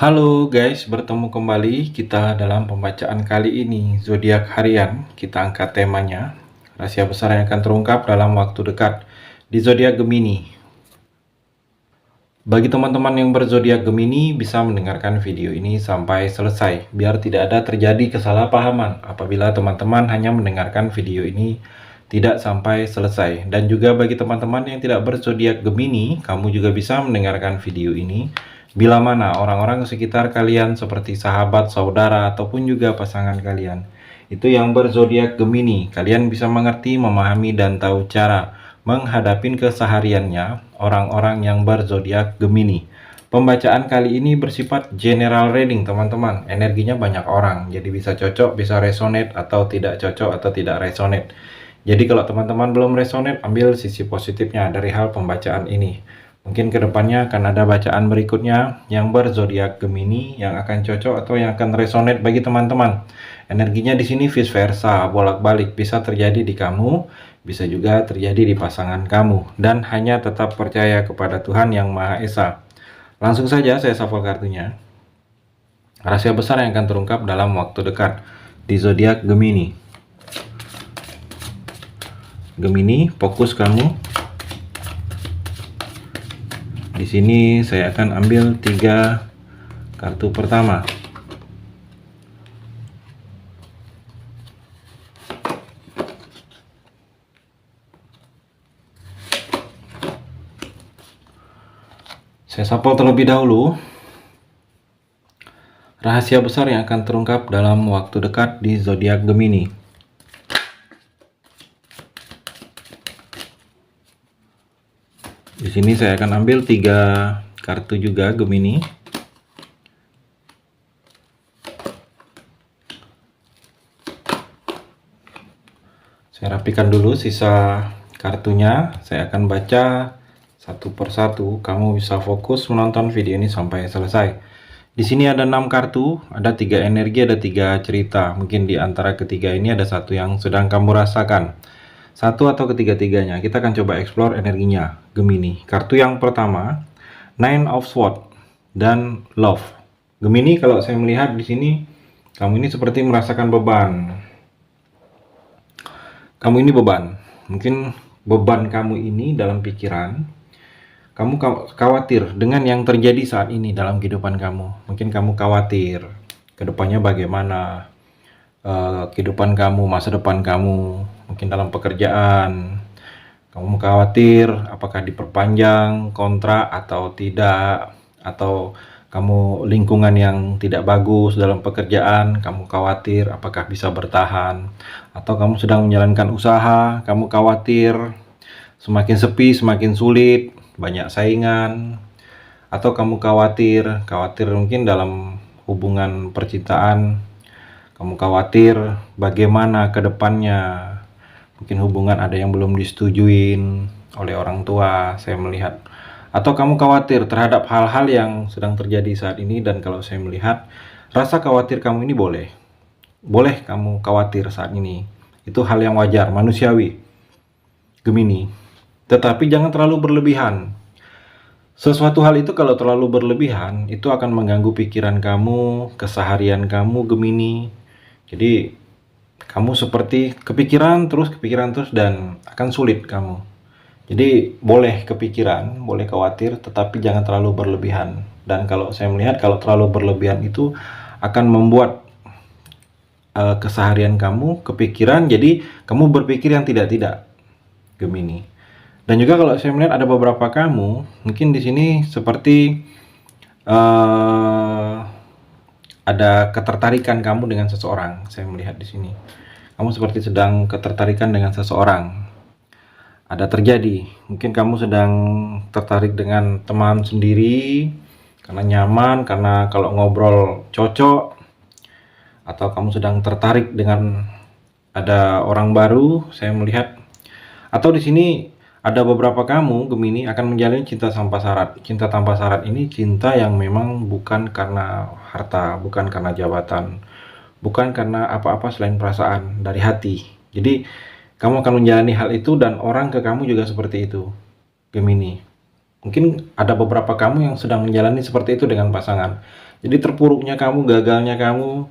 Halo guys, bertemu kembali kita dalam pembacaan kali ini zodiak harian. Kita angkat temanya rahasia besar yang akan terungkap dalam waktu dekat di zodiak Gemini. Bagi teman-teman yang berzodiak Gemini bisa mendengarkan video ini sampai selesai biar tidak ada terjadi kesalahpahaman apabila teman-teman hanya mendengarkan video ini tidak sampai selesai. Dan juga bagi teman-teman yang tidak berzodiak Gemini, kamu juga bisa mendengarkan video ini bila mana orang-orang sekitar kalian seperti sahabat, saudara, ataupun juga pasangan kalian itu yang berzodiak Gemini, kalian bisa mengerti, memahami, dan tahu cara menghadapi kesehariannya orang-orang yang berzodiak Gemini. Pembacaan kali ini bersifat general reading teman-teman, energinya banyak orang, jadi bisa cocok, bisa resonate, atau tidak cocok atau tidak resonate. Jadi kalau teman-teman belum resonate, ambil sisi positifnya dari hal pembacaan ini. Mungkin kedepannya akan ada bacaan berikutnya yang berzodiak Gemini yang akan cocok atau yang akan resonate bagi teman-teman. Energinya di sini vice versa, bolak-balik, bisa terjadi di kamu, bisa juga terjadi di pasangan kamu. Dan hanya tetap percaya kepada Tuhan Yang Maha Esa. Langsung saja saya shuffle kartunya. Rahasia besar yang akan terungkap dalam waktu dekat di zodiak Gemini. Gemini, fokus kamu. Di sini saya akan ambil 3 kartu pertama. Saya shuffle terlebih dahulu. Rahasia besar yang akan terungkap dalam waktu dekat di zodiak Gemini. Di sini saya akan ambil 3 kartu juga Gemini. Saya rapikan dulu sisa kartunya. Saya akan baca satu persatu. Kamu bisa fokus menonton video ini sampai selesai. Di sini ada 6 kartu, ada 3 energi, ada 3 cerita. Mungkin di antara ketiga ini ada satu yang sedang kamu rasakan. Satu atau ketiga-tiganya. Kita akan coba explore energinya Gemini. Kartu yang pertama, Nine of Swords dan Love. Gemini, kalau saya melihat di sini, kamu ini seperti merasakan beban. Kamu ini beban. Mungkin beban kamu ini dalam pikiran, kamu khawatir dengan yang terjadi saat ini dalam kehidupan kamu. Mungkin kamu khawatir kedepannya bagaimana kehidupan kamu, masa depan kamu, mungkin dalam pekerjaan. Kamu khawatir apakah diperpanjang kontrak atau tidak, atau kamu lingkungan yang tidak bagus dalam pekerjaan, kamu khawatir apakah bisa bertahan, atau kamu sedang menjalankan usaha, kamu khawatir semakin sepi, semakin sulit, banyak saingan, atau kamu khawatir mungkin dalam hubungan percintaan, kamu khawatir bagaimana ke depannya. Mungkin hubungan ada yang belum disetujuin oleh orang tua, saya melihat. Atau kamu khawatir terhadap hal-hal yang sedang terjadi saat ini, dan kalau saya melihat, rasa khawatir kamu ini boleh. Boleh kamu khawatir saat ini. Itu hal yang wajar, manusiawi. Gemini. Tetapi jangan terlalu berlebihan. Sesuatu hal itu kalau terlalu berlebihan, itu akan mengganggu pikiran kamu, keseharian kamu, Gemini. Jadi kamu seperti kepikiran terus, dan akan sulit kamu. Jadi boleh kepikiran, boleh khawatir, tetapi jangan terlalu berlebihan. Dan kalau saya melihat, kalau terlalu berlebihan itu akan membuat keseharian kamu kepikiran, jadi kamu berpikir yang tidak-tidak, Gemini. Dan juga kalau saya melihat ada beberapa kamu, mungkin di sini seperti ada ketertarikan kamu dengan seseorang. Saya melihat di sini kamu seperti sedang ketertarikan dengan seseorang. Ada terjadi, mungkin kamu sedang tertarik dengan teman sendiri karena nyaman, karena kalau ngobrol cocok, atau kamu sedang tertarik dengan ada orang baru, saya melihat. Atau di sini ada beberapa kamu Gemini akan menjalin cinta tanpa syarat. Cinta tanpa syarat ini cinta yang memang bukan karena harta, bukan karena jabatan, bukan karena apa-apa selain perasaan dari hati. Jadi kamu akan menjalani hal itu, dan orang ke kamu juga seperti itu, Gemini. Mungkin ada beberapa kamu yang sedang menjalani seperti itu dengan pasangan. Jadi terpuruknya kamu, gagalnya kamu,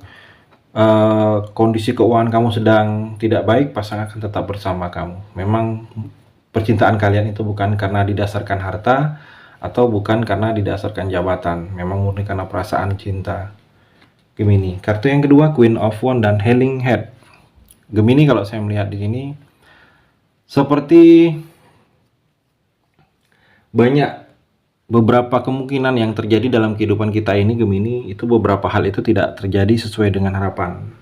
kondisi keuangan kamu sedang tidak baik, pasangan akan tetap bersama kamu. Memang percintaan kalian itu bukan karena didasarkan harta atau bukan karena didasarkan jabatan, memang murni karena perasaan cinta. Gemini, kartu yang kedua Queen of Wands dan Healing Head. Gemini, kalau saya melihat di sini seperti banyak beberapa kemungkinan yang terjadi dalam kehidupan kita ini, Gemini, itu beberapa hal itu tidak terjadi sesuai dengan harapan,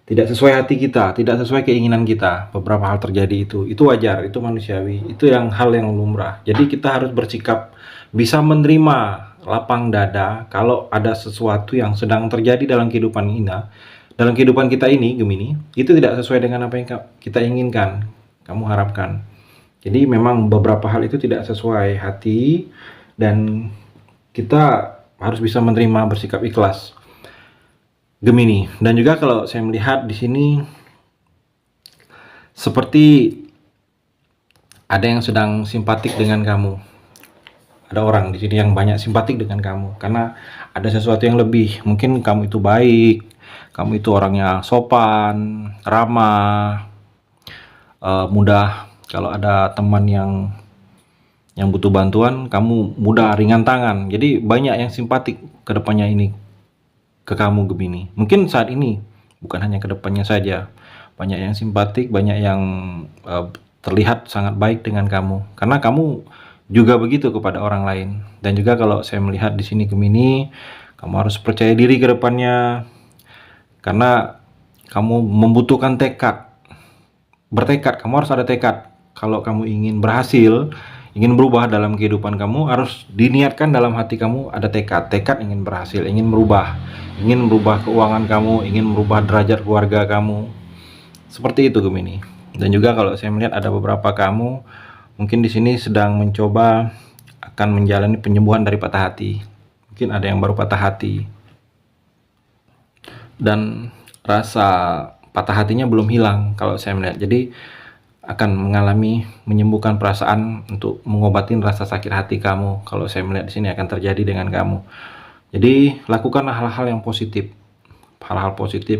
tidak sesuai hati kita, tidak sesuai keinginan kita. Beberapa hal terjadi itu wajar, itu manusiawi, itu hal yang lumrah. Jadi kita harus bersikap bisa menerima lapang dada kalau ada sesuatu yang sedang terjadi dalam kehidupan kita ini, Gemini, itu tidak sesuai dengan apa yang kita inginkan, kamu harapkan. Jadi memang beberapa hal itu tidak sesuai hati dan kita harus bisa menerima, bersikap ikhlas, Gemini. Dan juga kalau saya melihat di sini seperti ada yang sedang simpatik dengan kamu. Ada orang di sini yang banyak simpatik dengan kamu karena ada sesuatu yang lebih. Mungkin kamu itu baik, kamu itu orangnya sopan, ramah, mudah. Kalau ada teman yang butuh bantuan, kamu mudah, ringan tangan. Jadi banyak yang simpatik ke depannya ini ke kamu, Gemini. Mungkin saat ini, bukan hanya ke depannya saja. Banyak yang simpatik, banyak yang terlihat sangat baik dengan kamu. Karena kamu juga begitu kepada orang lain. Dan juga kalau saya melihat di sini, Gemini, kamu harus percaya diri ke depannya. Karena kamu membutuhkan tekad. Bertekad, kamu harus ada tekad. Kalau kamu ingin berhasil, ingin berubah dalam kehidupan kamu, harus diniatkan dalam hati kamu ada tekad ingin berhasil, ingin merubah keuangan kamu, ingin merubah derajat keluarga kamu. Seperti itu, Gemini. Dan juga kalau saya melihat ada beberapa kamu mungkin di sini sedang mencoba akan menjalani penyembuhan dari patah hati. Mungkin ada yang baru patah hati dan rasa patah hatinya belum hilang kalau saya melihat. Jadi akan mengalami menyembuhkan perasaan untuk mengobatin rasa sakit hati kamu. Kalau saya melihat di sini akan terjadi dengan kamu. Jadi lakukanlah hal-hal yang positif,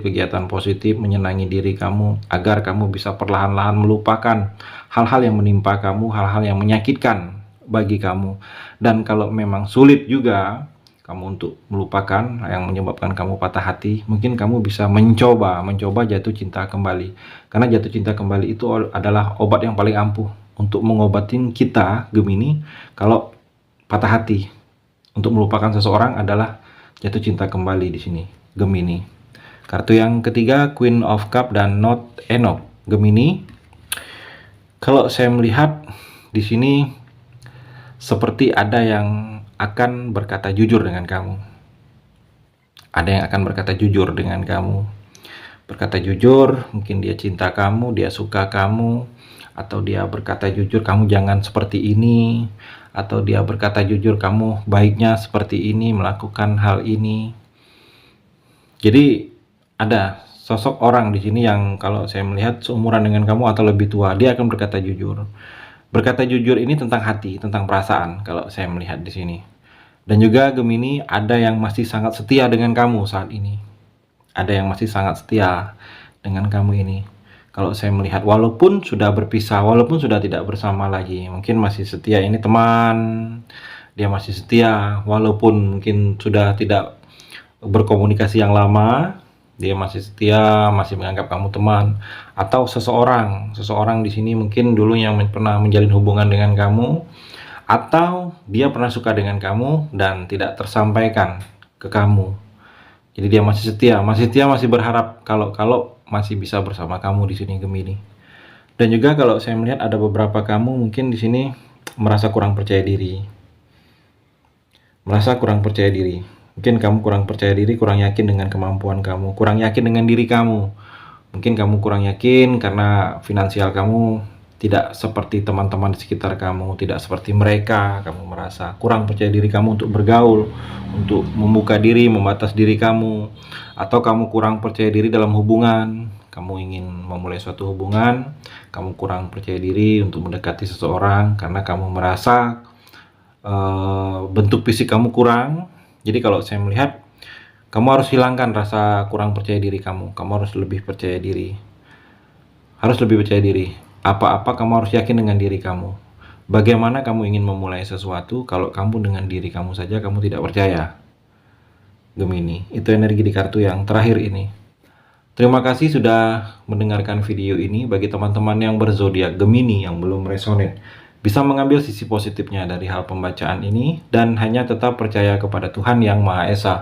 kegiatan positif, menyenangi diri kamu agar kamu bisa perlahan-lahan melupakan hal-hal yang menimpa kamu, hal-hal yang menyakitkan bagi kamu. Dan kalau memang sulit juga kamu untuk melupakan yang menyebabkan kamu patah hati, mungkin kamu bisa mencoba jatuh cinta kembali. Karena jatuh cinta kembali itu adalah obat yang paling ampuh untuk mengobatin kita, Gemini, kalau patah hati. Untuk melupakan seseorang adalah jatuh cinta kembali di sini, Gemini. Kartu yang ketiga Queen of Cup dan Not Enough, Gemini. Kalau saya melihat di sini seperti ada yang akan berkata jujur dengan kamu. Ada yang akan berkata jujur dengan kamu. Berkata jujur, mungkin dia cinta kamu, dia suka kamu, atau dia berkata jujur kamu jangan seperti ini, atau dia berkata jujur kamu baiknya seperti ini, melakukan hal ini. Jadi ada sosok orang di sini yang kalau saya melihat seumuran dengan kamu atau lebih tua, dia akan berkata jujur. Berkata jujur ini tentang hati, tentang perasaan kalau saya melihat di sini. Dan juga Gemini, ada yang masih sangat setia dengan kamu saat ini. Ada yang masih sangat setia dengan kamu ini. Kalau saya melihat walaupun sudah berpisah, walaupun sudah tidak bersama lagi, mungkin masih setia, ini teman. Dia masih setia walaupun mungkin sudah tidak berkomunikasi yang lama, dia masih setia, masih menganggap kamu teman. Atau seseorang di sini mungkin dulu yang pernah menjalin hubungan dengan kamu, atau dia pernah suka dengan kamu dan tidak tersampaikan ke kamu. Jadi dia masih setia, masih berharap kalau masih bisa bersama kamu di sini, Gemini. Dan juga kalau saya melihat ada beberapa kamu mungkin di sini merasa kurang percaya diri. Mungkin kamu kurang percaya diri, kurang yakin dengan kemampuan kamu, kurang yakin dengan diri kamu. Mungkin kamu kurang yakin karena finansial kamu tidak seperti teman-teman di sekitar kamu, tidak seperti mereka. Kamu merasa kurang percaya diri kamu untuk bergaul, untuk membuka diri, membatas diri kamu. Atau kamu kurang percaya diri dalam hubungan. Kamu ingin memulai suatu hubungan, kamu kurang percaya diri untuk mendekati seseorang karena kamu merasa bentuk fisik kamu kurang. Jadi kalau saya melihat, kamu harus hilangkan rasa kurang percaya diri kamu. Kamu harus lebih percaya diri. Harus lebih percaya diri. Apa-apa kamu harus yakin dengan diri kamu. Bagaimana kamu ingin memulai sesuatu kalau kamu dengan diri kamu saja kamu tidak percaya? Gemini, itu energi di kartu yang terakhir ini. Terima kasih sudah mendengarkan video ini. Bagi teman-teman yang berzodiak Gemini yang belum resonate, bisa mengambil sisi positifnya dari hal pembacaan ini dan hanya tetap percaya kepada Tuhan Yang Maha Esa.